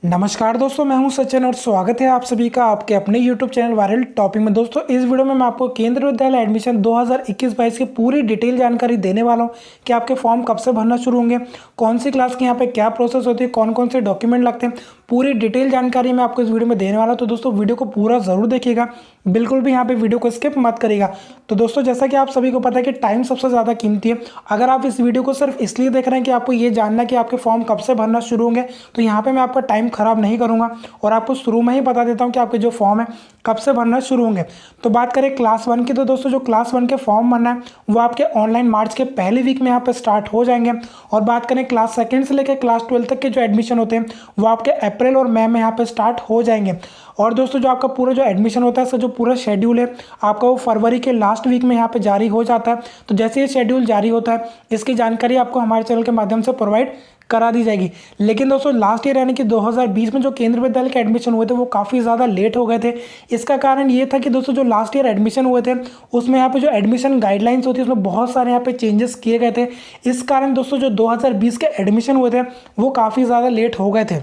नमस्कार दोस्तों, मैं हूं सचिन और स्वागत है आप सभी का आपके अपने YouTube चैनल वायरल टॉपिक में। दोस्तों इस वीडियो में मैं आपको केंद्रीय विद्यालय एडमिशन 2021-22 की पूरी डिटेल जानकारी देने वाला हूं कि आपके फॉर्म कब से भरना शुरू होंगे, कौन सी क्लास के यहाँ पे क्या प्रोसेस होती है, कौन कौन से डॉक्यूमेंट लगते हैं, पूरी डिटेल जानकारी मैं आपको इस वीडियो में देने वाला हूँ। तो दोस्तों वीडियो को पूरा ज़रूर देखिएगा, बिल्कुल भी यहाँ पे वीडियो को स्किप मत करिएगा। तो दोस्तों जैसा कि आप सभी को पता है कि टाइम सबसे ज़्यादा कीमती है। अगर आप इस वीडियो को सिर्फ इसलिए देख रहे हैं कि आपको ये जानना है कि आपके फॉर्म कब से भरना शुरू होंगे, तो यहाँ पे मैं आपका टाइम खराब नहीं करूँगा और आपको शुरू में ही बता देता हूँ कि आपके जो फॉर्म है कब से भरना शुरू होंगे। तो बात करें क्लास 1 की, तो दोस्तों जो क्लास 1 के फॉर्म भरना है वो आपके ऑनलाइन मार्च के पहले वीक में यहाँ पे स्टार्ट हो जाएंगे। और बात करें क्लास 2 से लेकर क्लास 12 तक के जो एडमिशन होते हैं वो आपके अप्रैल और मई में यहाँ पे स्टार्ट हो जाएंगे। और दोस्तों जो आपका पूरा जो एडमिशन होता है, इसका जो पूरा शेड्यूल है आपका वो फरवरी के लास्ट वीक में यहाँ पे जारी हो जाता है। तो जैसे ये शेड्यूल जारी होता है इसकी जानकारी आपको हमारे चैनल के माध्यम से प्रोवाइड करा दी जाएगी। लेकिन दोस्तों लास्ट ईयर यानी कि 2020 में जो केंद्रीय विद्यालय के एडमिशन हुए थे वो काफ़ी ज़्यादा लेट हो गए थे। इसका कारण ये था कि दोस्तों जो लास्ट ईयर एडमिशन हुए थे उसमें यहाँ पे जो एडमिशन गाइडलाइंस होती है उसमें बहुत सारे यहाँ पे चेंजेस किए गए थे। इस कारण दोस्तों जो 2020 के एडमिशन हुए थे वो काफ़ी ज़्यादा लेट हो गए थे।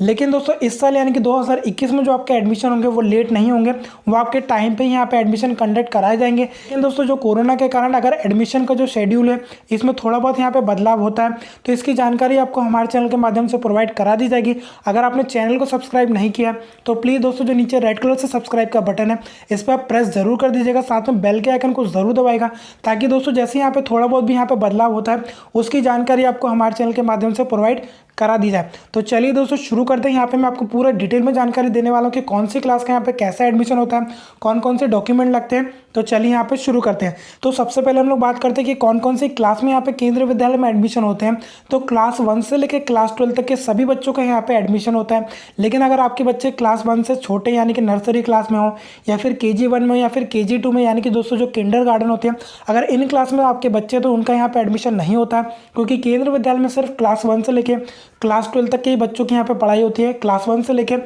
लेकिन दोस्तों इस साल यानी कि 2021 में जो आपके एडमिशन होंगे वो लेट नहीं होंगे, वो आपके टाइम पे ही यहाँ पे एडमिशन कंडक्ट कराए जाएंगे। लेकिन दोस्तों जो कोरोना के कारण अगर एडमिशन का जो शेड्यूल है इसमें थोड़ा बहुत यहाँ पे बदलाव होता है, तो इसकी जानकारी आपको हमारे चैनल के माध्यम से प्रोवाइड करा दी जाएगी। अगर आपने चैनल को सब्सक्राइब नहीं किया तो प्लीज़ दोस्तों जो नीचे रेड कलर से सब्सक्राइब का बटन है इस पर आप प्रेस जरूर कर दीजिएगा, साथ में बेल के आइकन को जरूर दबाएगा, ताकि दोस्तों जैसे यहाँ पे थोड़ा बहुत भी यहाँ पे बदलाव होता है उसकी जानकारी आपको हमारे चैनल के माध्यम से प्रोवाइड करा दी जाए। तो चलिए दोस्तों शुरू करते हैं। यहाँ पे मैं आपको पूरा डिटेल में जानकारी देने वाला हूँ कि कौन सी क्लास का यहाँ पे कैसा एडमिशन होता है, कौन कौन से डॉक्यूमेंट लगते हैं। तो चलिए यहाँ पे शुरू करते हैं। तो सबसे पहले हम लोग बात करते हैं कि कौन कौन सी क्लास में यहाँ पे केंद्रीय विद्यालय में एडमिशन होते हैं। तो क्लास 1 से लेकर क्लास 12 तक के सभी बच्चों का यहाँ पे एडमिशन होता है। लेकिन अगर आपके बच्चे क्लास 1 से छोटे यानी कि नर्सरी क्लास में हो या फिर KG 1 में हो या फिर KG 2 में यानी कि दोस्तों जो किंडरगार्टन होते हैं, अगर इन क्लास में आपके बच्चे तो उनका यहाँ पे एडमिशन नहीं होता है, क्योंकि केंद्रीय विद्यालय में सिर्फ क्लास 1 से लेकर क्लास 12 तक के बच्चों की यहाँ पे पढ़ाई होती है। क्लास 1 से लेकर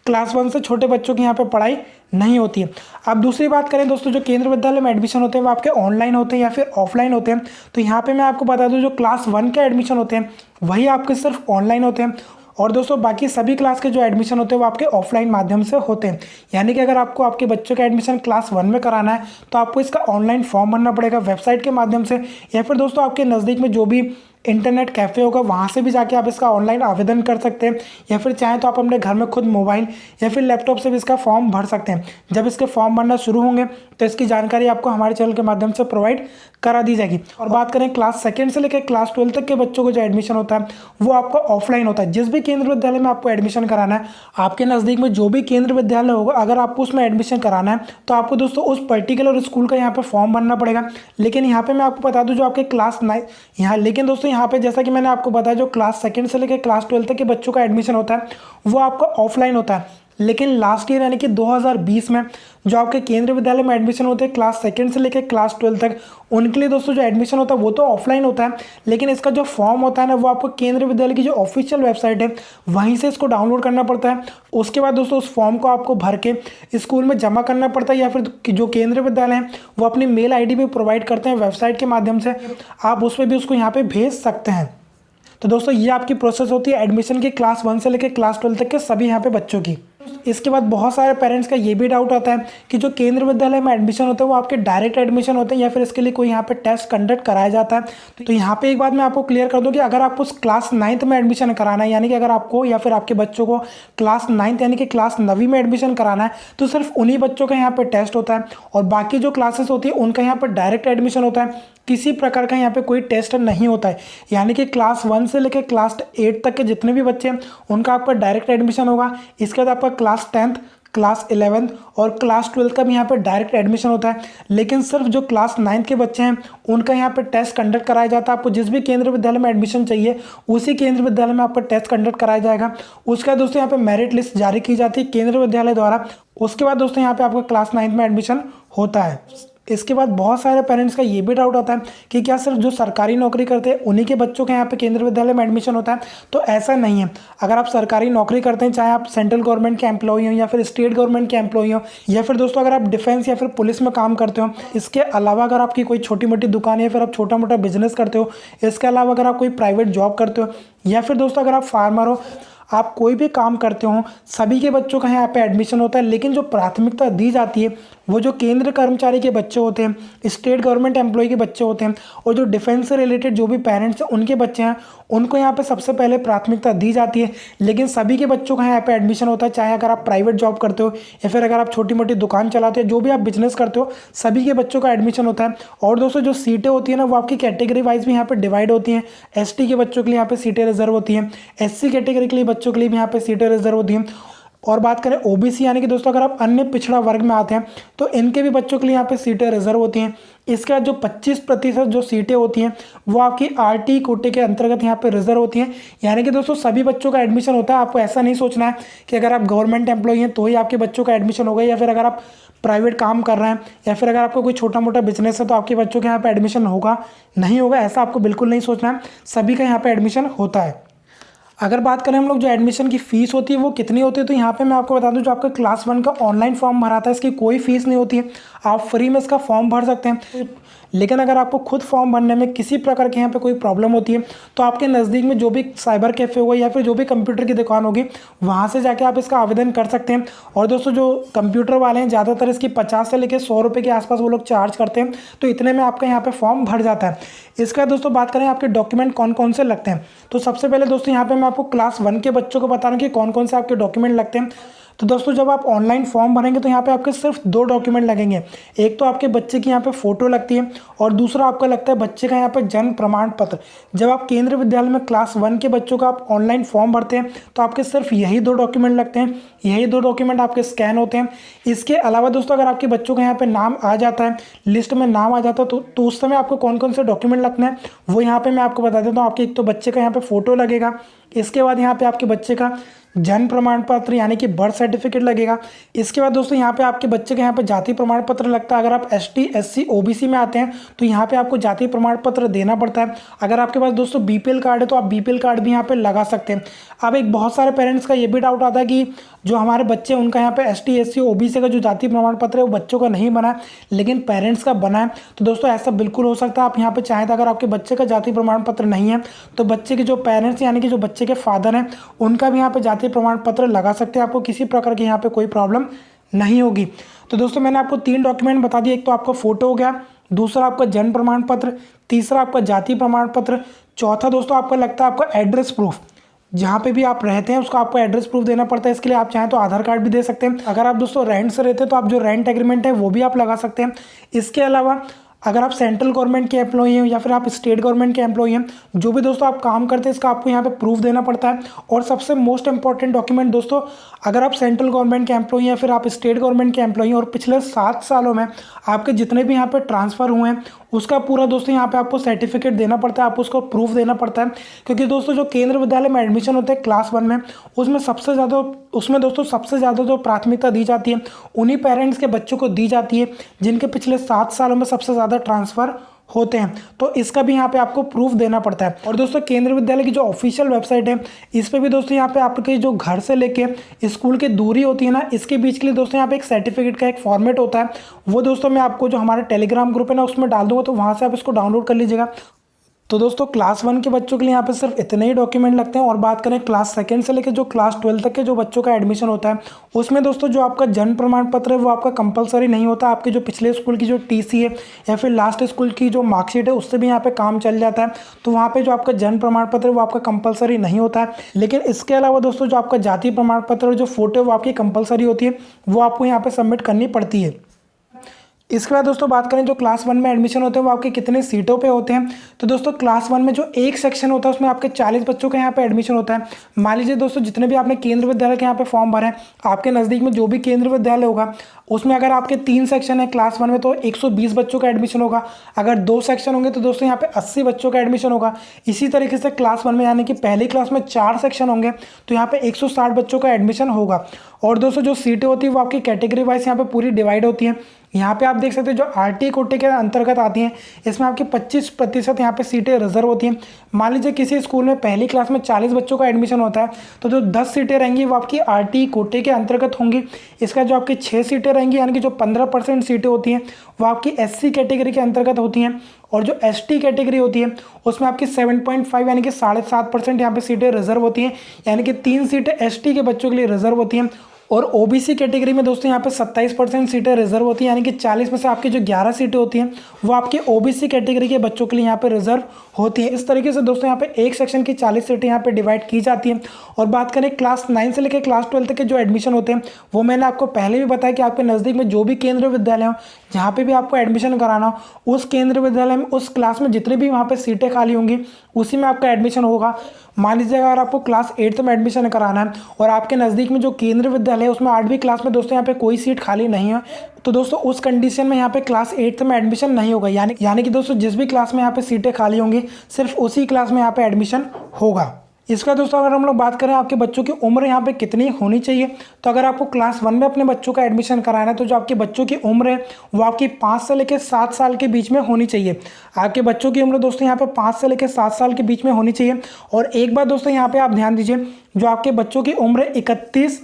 क्लास 1 से छोटे बच्चों की यहाँ पे पढ़ाई नहीं होती है। अब दूसरी बात करें दोस्तों, जो केंद्रीय विद्यालय में एडमिशन होते हैं वो आपके ऑनलाइन होते हैं या फिर ऑफलाइन होते हैं। तो यहाँ पे मैं आपको बता दूं जो क्लास 1 के एडमिशन होते हैं वही आपके सिर्फ ऑनलाइन होते हैं, और दोस्तों बाकी सभी क्लास के जो एडमिशन होते हैं वो आपके ऑफलाइन माध्यम से होते हैं। यानी कि अगर आपको आपके बच्चों का एडमिशन क्लास 1 में कराना है तो आपको इसका ऑनलाइन फॉर्म भरना पड़ेगा वेबसाइट के माध्यम से, या फिर दोस्तों आपके नज़दीक में जो भी इंटरनेट कैफ़े होगा वहाँ से भी जाके आप इसका ऑनलाइन आवेदन कर सकते हैं, या फिर चाहें तो आप अपने घर में खुद मोबाइल या फिर लैपटॉप से भी इसका फॉर्म भर सकते हैं। जब इसके फॉर्म भरना शुरू होंगे तो इसकी जानकारी आपको हमारे चैनल के माध्यम से प्रोवाइड करा दी जाएगी। और बात करें क्लास 2 से लेकर क्लास 12 तक के बच्चों को जो एडमिशन होता है वो आपका ऑफलाइन होता है। जिस भी केंद्रीय विद्यालय में आपको एडमिशन कराना है, आपके नज़दीक में जो भी केंद्रीय विद्यालय होगा, अगर आपको उसमें एडमिशन कराना है तो आपको दोस्तों उस पर्टिकुलर स्कूल का यहाँ पे फॉर्म भरना पड़ेगा। लेकिन यहाँ पे मैं आपको बता दूँ जो आपके क्लास 9 यहाँ, लेकिन दोस्तों यहाँ पे जैसा कि मैंने आपको बताया जो क्लास 2 से लेकर क्लास 12 तक के बच्चों का एडमिशन होता है वो आपका ऑफलाइन होता है। लेकिन लास्ट ईयर यानी कि 2020 में जो आपके केंद्रीय विद्यालय में एडमिशन होते हैं क्लास 2 से लेकर क्लास 12 तक, उनके लिए दोस्तों जो एडमिशन होता है वो तो ऑफलाइन होता है, लेकिन इसका जो फॉर्म होता है ना वो आपको केंद्रीय विद्यालय की जो ऑफिशियल वेबसाइट है वहीं से इसको डाउनलोड करना पड़ता है। उसके बाद दोस्तों उस फॉर्म को आपको भर के स्कूल में जमा करना पड़ता है, या फिर जो केंद्रीय विद्यालय है वो अपनी मेल ID भी प्रोवाइड करते हैं वेबसाइट के माध्यम से, आप उस पर भी उसको यहाँ पर भेज सकते हैं। तो दोस्तों ये आपकी प्रोसेस होती है एडमिशन की क्लास 1 से लेकर क्लास 12 तक के सभी यहाँ पे बच्चों की। इसके बाद बहुत सारे पेरेंट्स का ये भी डाउट आता है कि जो केंद्रीय विद्यालय में एडमिशन होता है वो आपके डायरेक्ट एडमिशन होते हैं या फिर इसके लिए कोई यहाँ पे टेस्ट कंडक्ट कराया जाता है। तो यहाँ पे एक बात मैं आपको क्लियर कर दूं कि अगर आपको क्लास 9th में एडमिशन कराना है, यानी कि अगर आपको या फिर आपके बच्चों को क्लास 9th यानी कि क्लास 9वीं में एडमिशन कराना है तो सिर्फ उन्हीं बच्चों का यहाँ पर टेस्ट होता है, और बाकी जो क्लासेस होती है उनका यहाँ पर डायरेक्ट एडमिशन होता है। किसी प्रकार का यहाँ पे कोई टेस्ट नहीं होता है। यानी कि क्लास 1 से लेकर क्लास 8 तक के जितने भी बच्चे हैं उनका आपका डायरेक्ट एडमिशन होगा। इसके बाद आपका क्लास 10th, क्लास 11th और क्लास 12 का भी यहाँ पे डायरेक्ट एडमिशन होता है। लेकिन सिर्फ जो क्लास 9th के बच्चे हैं उनका यहाँ पे टेस्ट कंडक्ट कराया जाता है। आपको जिस भी केंद्रीय विद्यालय में एडमिशन चाहिए उसी केंद्रीय विद्यालय में आपका टेस्ट कंडक्ट कराया जाएगा। उसके बाद दोस्तों यहाँ पे मेरिट लिस्ट जारी की जाती है केंद्रीय विद्यालय द्वारा। उसके बाद दोस्तों यहाँ पे आपका क्लास 9th में एडमिशन होता है। इसके बाद बहुत सारे पेरेंट्स का ये भी डाउट आता है कि क्या सिर्फ जो सरकारी नौकरी करते हैं उन्हीं के बच्चों के यहाँ पे केंद्रीय विद्यालय में एडमिशन होता है। तो ऐसा नहीं है। अगर आप सरकारी नौकरी करते हैं, चाहे आप सेंट्रल गवर्नमेंट के एम्प्लॉई हो या फिर स्टेट गवर्नमेंट के एम्प्लॉई हो, या फिर दोस्तों अगर आप डिफेंस या फिर पुलिस में काम करते हो, इसके अलावा अगर आपकी कोई छोटी मोटी दुकान या फिर आप छोटा मोटा बिजनेस करते हो, इसके अलावा अगर आप कोई प्राइवेट जॉब करते हो, या फिर दोस्तों अगर आप फार्मर हो, आप कोई भी काम करते हो, सभी के बच्चों का यहाँ पे एडमिशन होता है। लेकिन जो प्राथमिकता दी जाती है वो जो केंद्र कर्मचारी के बच्चे होते हैं, स्टेट गवर्नमेंट एम्प्लॉय के बच्चे होते हैं और जो डिफेंस से रिलेटेड जो भी पेरेंट्स हैं उनके बच्चे हैं, उनको यहाँ पे सबसे पहले प्राथमिकता दी जाती है। लेकिन सभी के बच्चों का यहाँ पे एडमिशन होता है, चाहे अगर आप प्राइवेट जॉब करते हो या फिर अगर आप छोटी मोटी दुकान चलाते हो, जो भी आप बिजनेस करते हो, सभी के बच्चों का एडमिशन होता है। और दोस्तों जो सीटें होती है ना, वो आपकी कैटेगरी वाइज भी यहाँ पे डिवाइड होती हैं। एसटी के बच्चों के लिए यहाँ पे सीटें रिजर्व होती हैं, एससी कैटेगरी के लिए बच्चों के लिए भी यहाँ पे सीटें रिजर्व होती हैं। और बात करें ओबीसी यानी कि दोस्तों अगर आप अन्य पिछड़ा वर्ग में आते हैं तो इनके भी बच्चों के लिए यहाँ पे सीटें रिजर्व होती हैं। इसके बाद जो 25% जो सीटें होती हैं वो आपकी आरटी कोटे के अंतर्गत यहाँ पे रिजर्व होती हैं। यानी कि दोस्तों सभी बच्चों का एडमिशन होता है। आपको ऐसा नहीं सोचना है कि अगर आप गवर्नमेंट एम्प्लॉई हैं तो ही आपके बच्चों का एडमिशन होगा, या फिर अगर आप प्राइवेट काम कर रहे हैं या फिर अगर आपको कोई छोटा मोटा बिजनेस है तो आपके बच्चों के यहाँ पे एडमिशन होगा, नहीं होगा, ऐसा आपको बिल्कुल नहीं सोचना है। सभी का यहाँ पे एडमिशन होता है। अगर बात करें हम लोग जो एडमिशन की फ़ीस होती है वो कितनी होती है, तो यहाँ पे मैं आपको बता दूं जो आपका क्लास 1 का ऑनलाइन फॉर्म भरा था इसकी कोई फीस नहीं होती है, आप फ्री में इसका फॉर्म भर सकते हैं। लेकिन अगर आपको खुद फॉर्म भरने में किसी प्रकार के यहाँ पे कोई प्रॉब्लम होती है तो आपके नज़दीक में जो भी साइबर कैफ़े होगा या फिर जो भी कंप्यूटर की दुकान होगी वहाँ से जाके आप इसका आवेदन कर सकते हैं। और दोस्तों जो कंप्यूटर वाले हैं ज़्यादातर इसकी 50 से लेकर 100 रुपये के आसपास वो लोग चार्ज करते हैं, तो इतने में आपका यहाँ पे फॉर्म भर जाता है। इसका दोस्तों बात करें आपके डॉक्यूमेंट कौन कौन से लगते हैं, तो सबसे पहले दोस्तों यहाँ पे मैं आपको क्लास 1 के बच्चों को बता रहा हूँ कि कौन कौन से आपके डॉक्यूमेंट लगते हैं। तो दोस्तों जब आप ऑनलाइन फॉर्म भरेंगे तो यहाँ पे आपके सिर्फ 2 डॉक्यूमेंट लगेंगे। एक तो आपके बच्चे की यहाँ पे फ़ोटो लगती है और दूसरा आपका लगता है बच्चे का यहाँ पे जन्म प्रमाण पत्र। जब आप केंद्रीय विद्यालय में क्लास 1 के बच्चों का आप ऑनलाइन फॉर्म भरते हैं तो आपके सिर्फ यही 2 डॉक्यूमेंट लगते हैं, यही 2 डॉक्यूमेंट आपके स्कैन होते हैं। इसके अलावा दोस्तों अगर आपके बच्चों का यहाँ पे नाम आ जाता है, लिस्ट में नाम आ जाता है तो उस समय आपको कौन कौन से डॉक्यूमेंट लगते हैं वो यहाँ पे मैं आपको बता देता हूँ। आपके एक तो बच्चे का यहाँ पे फ़ोटो लगेगा, इसके बाद यहाँ पे आपके बच्चे का जन्म प्रमाण पत्र यानी कि बर्थ सर्टिफिकेट लगेगा। इसके बाद दोस्तों यहाँ पे आपके बच्चे के यहाँ पे जाति प्रमाण पत्र लगता है। अगर आप एसटी एससी ओबीसी में आते हैं तो यहाँ पे आपको जाति प्रमाण पत्र देना पड़ता है। अगर आपके पास दोस्तों बीपीएल कार्ड है तो आप बीपीएल कार्ड भी यहाँ पे लगा सकते हैं। अब एक बहुत सारे पेरेंट्स का ये भी डाउट आता है कि जो हमारे बच्चे उनका यहाँ पे एसटी एससी ओबीसी का जो जाति प्रमाण पत्र है वो बच्चों का नहीं बना है लेकिन पेरेंट्स का बना है। तो दोस्तों ऐसा बिल्कुल हो सकता है। आप यहाँ पे चाहें तो अगर आपके बच्चे का जाति प्रमाण पत्र नहीं है तो बच्चे के जो पेरेंट्स यानी कि जो बच्चे के फादर हैं उनका भी यहाँ पे जाति प्रमाण पत्र लगा सकते हैं। आपको किसी प्रकार की यहाँ पे कोई प्रॉब्लम नहीं होगी। तो दोस्तों मैंने आपको 3 डॉक्यूमेंट बता दिए, एक तो आपका फोटो हो गया, दूसरा आपका जन्म प्रमाण पत्र, तीसरा आपका जाति प्रमाण पत्र, चौथा दोस्तों आपका लगता है आपका एड्रेस प्रूफ। जहाँ पे भी आप रहते हैं उसका आपको एड्रेस प्रूफ देना पड़ता है। इसके लिए आप चाहें तो आधार कार्ड भी दे सकते हैं। अगर आप दोस्तों रेंट से रहते हैं तो आप जो रेंट एग्रीमेंट है वो भी आप लगा सकते हैं। इसके अलावा अगर आप सेंट्रल गवर्नमेंट के एम्प्लॉई हैं या फिर आप स्टेट गवर्नमेंट के एम्प्लॉई हैं, जो भी दोस्तों आप काम करते हैं इसका आपको यहाँ पे प्रूफ देना पड़ता है। और सबसे मोस्ट इंपॉर्टेंट डॉक्यूमेंट दोस्तों, अगर आप सेंट्रल गवर्नमेंट के एम्प्लॉई हैं या फिर आप स्टेट गवर्नमेंट के एम्प्लॉई हैं और पिछले 7 सालों में आपके जितने भी यहाँ पे ट्रांसफ़र हुए हैं उसका पूरा दोस्तों यहाँ पे आपको सर्टिफिकेट देना पड़ता है, आपको उसको प्रूफ देना पड़ता है। क्योंकि दोस्तों जो केंद्रीय विद्यालय में एडमिशन होता है क्लास 1 में उसमें दोस्तों सबसे ज़्यादा जो प्राथमिकता दी जाती है उन्हीं पेरेंट्स के बच्चों को दी जाती है जिनके पिछले 7 सालों में सबसे ज़्यादा ट्रांसफ़र होते हैं। तो इसका भी यहाँ पे आपको प्रूफ देना पड़ता है। और दोस्तों केंद्रीय विद्यालय की जो ऑफिशियल वेबसाइट है इस पे भी दोस्तों यहाँ पे आपके जो घर से लेके स्कूल की दूरी होती है ना, इसके बीच के लिए दोस्तों यहाँ पे एक सर्टिफिकेट का एक फॉर्मेट होता है। वो दोस्तों मैं आपको जो हमारे टेलीग्राम ग्रुप है ना उसमें डाल दूंगा, तो वहाँ से आप इसको डाउनलोड कर लीजिएगा। तो दोस्तों क्लास 1 के बच्चों के लिए यहाँ पे सिर्फ इतने ही डॉक्यूमेंट लगते हैं। और बात करें क्लास 2 से लेकर जो क्लास 12 तक के जो बच्चों का एडमिशन होता है उसमें दोस्तों जो आपका जन्म प्रमाण पत्र है वो आपका कंपलसरी नहीं होता। आपके जो पिछले स्कूल की जो टीसी है या फिर लास्ट स्कूल की जो मार्कशीट है उससे भी यहाँ पे काम चल जाता है। तो वहाँ पे जो आपका जन्म प्रमाण पत्र है वो आपका कंपलसरी नहीं होता है। लेकिन इसके अलावा दोस्तों जो आपका जाति प्रमाण पत्र और जो फोटो है वो आपकी कंपलसरी होती है, वो आपको यहाँ पर सबमिट करनी पड़ती है। इसके बाद दोस्तों बात करें जो क्लास 1 में एडमिशन होते हैं वो आपके कितने सीटों पे होते हैं। तो दोस्तों क्लास 1 में जो एक सेक्शन होता है उसमें आपके 40 बच्चों का यहाँ पे एडमिशन होता है। मान लीजिए दोस्तों जितने भी आपने केंद्रीय विद्यालय के यहाँ पे फॉर्म भरे हैं, आपके नज़दीक में जो भी केंद्रीय विद्यालय होगा उसमें अगर आपके 3 सेक्शन है क्लास 1 में तो 120 बच्चों का एडमिशन होगा। अगर 2 सेक्शन होंगे तो दोस्तों यहाँ पे 80 बच्चों का एडमिशन होगा। इसी तरीके से क्लास 1 में यानी कि पहली क्लास में 4 सेक्शन होंगे तो यहाँ पे 160 बच्चों का एडमिशन होगा। और दोस्तों जो सीटें होती है वो आपकी कैटेगरी वाइज यहाँ पे पूरी डिवाइड होती हैं। यहाँ पे आप देख सकते हैं जो आरटी कोटे के अंतर्गत आती हैं इसमें आपकी 25% यहाँ पे सीटें रिजर्व होती हैं। मान लीजिए किसी स्कूल में पहली क्लास में 40 बच्चों का एडमिशन होता है तो जो 10 सीटें रहेंगी वो आपकी आरटी कोटे के अंतर्गत होंगी। इसका जो आपकी 6 सीटें रहेंगी यानी कि जो 15% सीटें होती हैं वो आपकी एससी कैटेगरी के अंतर्गत होती हैं। और जो एसटी कैटेगरी होती है उसमें आपकी 7.5 यानी कि 7.5% यहाँ पे सीटें रिजर्व होती हैं, यानी कि 3 सीटें एसटी के बच्चों के लिए रिजर्व होती हैं। और ओबीसी कैटेगरी में दोस्तों यहाँ पे 27% सीटें रिजर्व होती हैं, यानी कि 40 में से आपकी जो 11 सीटें होती हैं वो आपके ओबीसी कैटेगरी के बच्चों के लिए यहाँ पे रिजर्व होती हैं। इस तरीके से दोस्तों यहाँ पे एक सेक्शन की 40 सीटें यहाँ पे डिवाइड की जाती हैं। और बात करें क्लास 9 से लेकर क्लास 12 तक के जो एडमिशन होते हैं वो मैंने आपको पहले भी बताया कि आपके नज़दीक में जो भी केंद्रीय विद्यालय हो, जहाँ पे भी आपको एडमिशन कराना हो, उस केंद्रीय विद्यालय में उस क्लास में जितनी भी वहाँ पे सीटें खाली होंगी उसी में आपका एडमिशन होगा। मान लीजिए अगर आपको क्लास 8th में एडमिशन कराना है और आपके नज़दीक में जो केंद्रीय विद्यालय है उसमें 8वीं क्लास में दोस्तों यहाँ पे कोई सीट खाली नहीं है, तो दोस्तों उस कंडीशन में यहाँ पे क्लास 8th में एडमिशन नहीं होगा। यानी कि दोस्तों जिस भी क्लास में यहाँ पे सीटें खाली होंगी सिर्फ उसी क्लास में यहाँ पे एडमिशन होगा। इसका दोस्तों अगर हम लोग बात करें आपके बच्चों की उम्र यहाँ पे कितनी होनी चाहिए, तो अगर आपको क्लास 1 में अपने बच्चों का एडमिशन कराना है तो जो आपके बच्चों की उम्र है वो आपकी 5 से लेकर 7 साल के बीच में होनी चाहिए। आपके बच्चों की उम्र दोस्तों यहाँ पे 5 से लेकर 7 साल के बीच में होनी चाहिए। और एक बात दोस्तों यहाँ पे आप ध्यान दीजिए, जो आपके बच्चों की उम्र है 31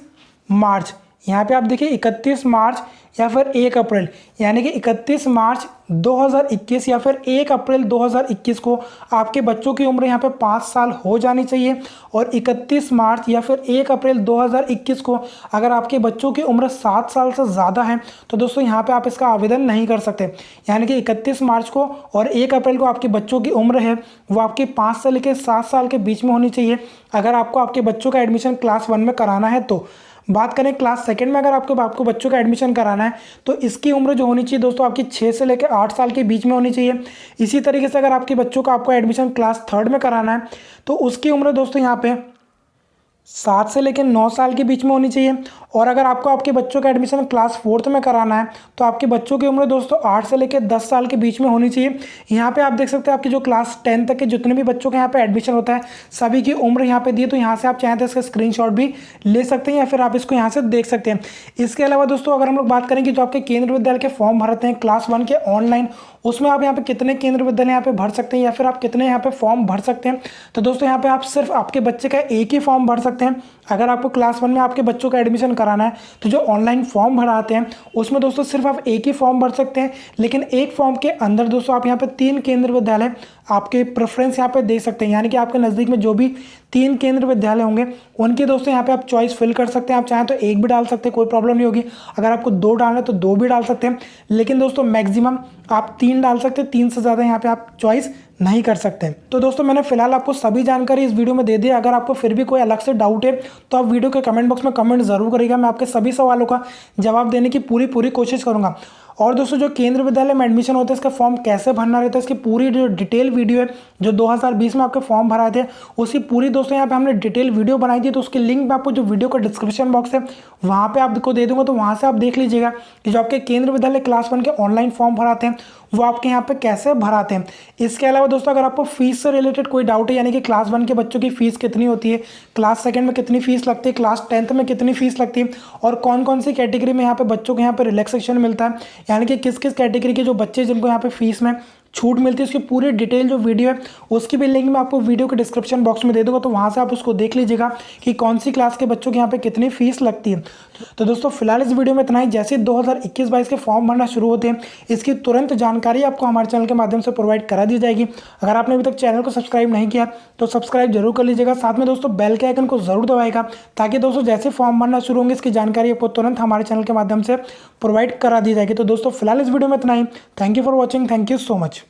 मार्च, यहाँ पे आप देखिए 31 मार्च या फिर 1 अप्रैल, यानी कि 31 मार्च 2021 या फिर 1 अप्रैल 2021 को आपके बच्चों की उम्र यहाँ पे 5 साल हो जानी चाहिए। और 31 मार्च या फिर 1 अप्रैल 2021 को अगर आपके बच्चों की उम्र 7 साल से ज़्यादा है तो दोस्तों यहाँ पे आप इसका आवेदन नहीं कर सकते। यानी कि 31 मार्च को और 1 अप्रैल को आपके बच्चों की उम्र है वो आपकी 5 से लेकर 7 साल के बीच में होनी चाहिए अगर आपको आपके बच्चों का एडमिशन क्लास 1 में कराना है। तो बात करें क्लास 2 में अगर आपको बच्चों का एडमिशन कराना है तो इसकी उम्र जो होनी चाहिए दोस्तों आपकी 6 से लेकर 8 साल के बीच में होनी चाहिए। इसी तरीके से अगर आपके बच्चों का आपको एडमिशन क्लास 3 में कराना है तो उसकी उम्र दोस्तों यहाँ पे 7 से लेकर 9 साल के बीच में होनी चाहिए। और अगर आपको आपके बच्चों का एडमिशन क्लास 4th में कराना है तो आपके बच्चों की उम्र दोस्तों 8 से लेकर 10 साल के बीच में होनी चाहिए। यहाँ पे आप देख सकते हैं आपकी जो क्लास 10 तक के जितने भी बच्चों के यहाँ पे एडमिशन होता है सभी की उम्र यहाँ पे दी है, तो यहाँ से आप चाहें तो इसका स्क्रीनशॉट भी ले सकते हैं या फिर आप इसको यहाँ से देख सकते हैं। इसके अलावा दोस्तों अगर हम लोग बात करें कि जो आपके केंद्रीय विद्यालय के फॉर्म भरते हैं क्लास 1 के ऑनलाइन, उसमें आप यहाँ पे कितने केंद्रीय विद्यालय यहाँ पे भर सकते हैं या फिर आप कितने यहाँ पे फॉर्म भर सकते हैं, तो दोस्तों यहाँ पे आप सिर्फ आपके बच्चे का एक ही फॉर्म भर सकते हैं। अगर आपको क्लास 1 में आपके बच्चों का एडमिशन कराना है तो जो ऑनलाइन फॉर्म भराते हैं उसमें दोस्तों सिर्फ आप एक ही फॉर्म भर सकते हैं, लेकिन एक फॉर्म के अंदर दोस्तों आप यहाँ पे 3 केंद्रीय विद्यालय आपके प्रेफरेंस यहाँ पे दे सकते हैं। यानी कि आपके नज़दीक में जो भी 3 केंद्रीय विद्यालय होंगे उनके दोस्तों यहाँ पे आप चॉइस फिल कर सकते हैं। आप चाहें तो एक भी डाल सकते हैं, कोई प्रॉब्लम नहीं होगी। अगर आपको 2 डालना है तो 2 भी डाल सकते हैं, लेकिन दोस्तों मैक्सिमम आप 3 डाल सकते हैं, 3 से ज़्यादा यहाँ पे आप चॉइस नहीं कर सकते। तो दोस्तों मैंने फिलहाल आपको सभी जानकारी इस वीडियो में दे दी। अगर आपको फिर भी कोई अलग से डाउट है तो आप वीडियो के कमेंट बॉक्स में कमेंट जरूर करिएगा, मैं आपके सभी सवालों का जवाब देने की पूरी कोशिश करूंगा। और दोस्तों जो केंद्रीय विद्यालय में एडमिशन होता है इसका फॉर्म कैसे भरना रहता है इसकी पूरी जो डिटेल वीडियो है जो 2020 में आपके फॉर्म भराए थे उसकी पूरी दोस्तों यहाँ पे हमने डिटेल वीडियो बनाई थी, तो उसकी लिंक मैं आपको जो वीडियो का डिस्क्रिप्शन बॉक्स है वहाँ पे आपको दे दूंगा, तो वहाँ से आप देख लीजिएगा कि जो आपके केंद्रीय विद्यालय क्लास 1 के ऑनलाइन फॉर्म भराते हैं वो आपके यहाँ पे कैसे भराते हैं। इसके अलावा दोस्तों अगर आपको फीस से रिलेटेड कोई डाउट है, यानी कि क्लास 1 के बच्चों की फीस कितनी होती है, क्लास 2 में कितनी फीस लगती है, क्लास 10th में कितनी फीस लगती है और कौन कौन सी कैटेगरी में यहाँ पे बच्चों को यहाँ पे रिलैक्सेशन मिलता है, यानी कि किस किस कैटेगरी के जो बच्चे जिनको यहाँ पे फीस में छूट मिलती है, उसकी पूरी डिटेल जो वीडियो है उसकी भी लिंक मैं आपको वीडियो के डिस्क्रिप्शन बॉक्स में दे दूंगा, तो वहाँ से आप उसको देख लीजिएगा कि कौन सी क्लास के बच्चों के यहाँ पे कितनी फीस लगती है। तो दोस्तों फिलहाल इस वीडियो में इतना ही। जैसे 2021-22 के फॉर्म भरना शुरू होते हैं इसकी तुरंत जानकारी आपको हमारे चैनल के माध्यम से प्रोवाइड करा दी जाएगी। अगर आपने अभी तक चैनल को सब्सक्राइब नहीं किया तो सब्सक्राइब जरूर कर लीजिएगा, साथ में दोस्तों बेल के आइकन को जरूर दबाएगा ताकि दोस्तों जैसे फॉर्म भरना शुरू होंगे इसकी जानकारी आपको तुरंत हमारे चैनल के माध्यम से प्रोवाइड करा दी जाएगी। तो दोस्तों फिलहाल इस वीडियो में इतना ही। Thank you for watching, thank you so much.